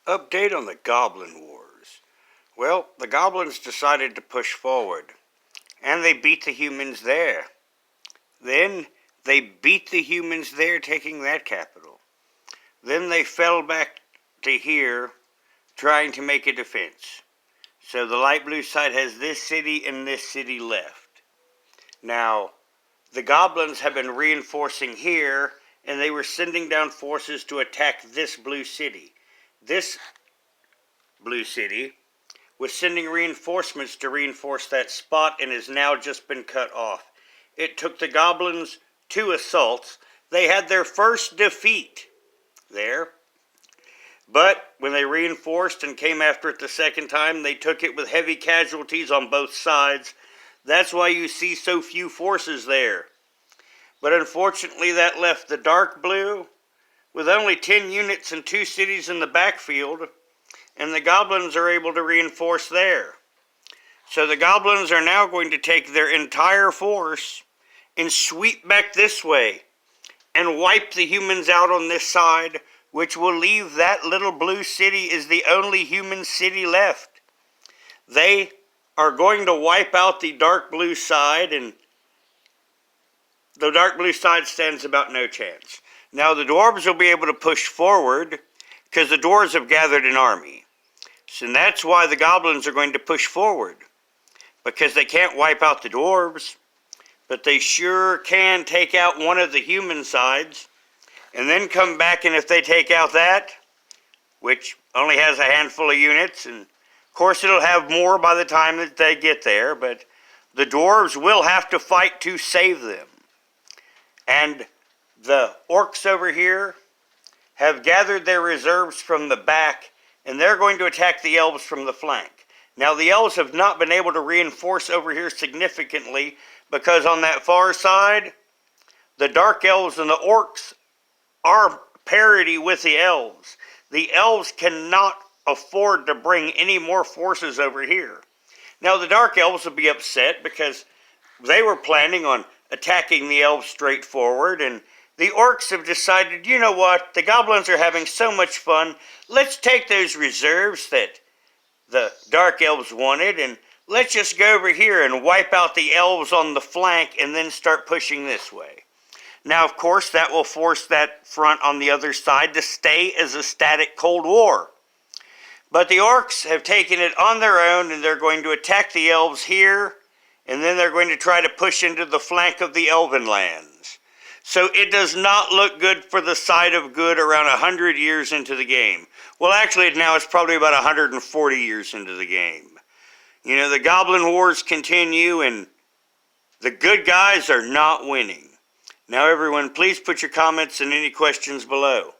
Update on the Goblin Wars. Well, the goblins decided to push forward, and they beat the humans there. Then they beat the humans there, taking that capital. Then they fell back to here, trying to make a defense. So the light blue side has this city and this city left. Now, the goblins have been reinforcing here, and they were sending down forces to attack this blue city. This blue city was sending reinforcements to reinforce that spot and has now just been cut off. It took the goblins 2 assaults. They had their first defeat there. But when they reinforced and came after it the second time, they took it with heavy casualties on both sides. That's why you see so few forces there. But unfortunately, that left the dark blue with only 10 units and 2 cities in the backfield, and the goblins are able to reinforce there. So the goblins are now going to take their entire force and sweep back this way and wipe the humans out on this side, which will leave that little blue city as the only human city left. They are going to wipe out the dark blue side, and the dark blue side stands about no chance. Now the dwarves will be able to push forward because the dwarves have gathered an army. So that's why the goblins are going to push forward, because they can't wipe out the dwarves, but they sure can take out one of the human sides and then come back, and if they take out that, which only has a handful of units, and of course it'll have more by the time that they get there, but the dwarves will have to fight to save them. And the orcs over here have gathered their reserves from the back, and they're going to attack the elves from the flank. Now the elves have not been able to reinforce over here significantly, because on that far side, the dark elves and the orcs are parity with the elves. The elves cannot afford to bring any more forces over here. Now the dark elves will be upset because they were planning on attacking the elves straight forward, and the orcs have decided, you know what, the goblins are having so much fun, let's take those reserves that the dark elves wanted, and let's just go over here and wipe out the elves on the flank and then start pushing this way. Now, of course, that will force that front on the other side to stay as a static Cold War. But the orcs have taken it on their own, and they're going to attack the elves here, and then they're going to try to push into the flank of the elven lands. So it does not look good for the side of good around 100 years into the game. Well, actually, now it's probably about 140 years into the game. You know, the Goblin Wars continue, and the good guys are not winning. Now, everyone, please put your comments and any questions below.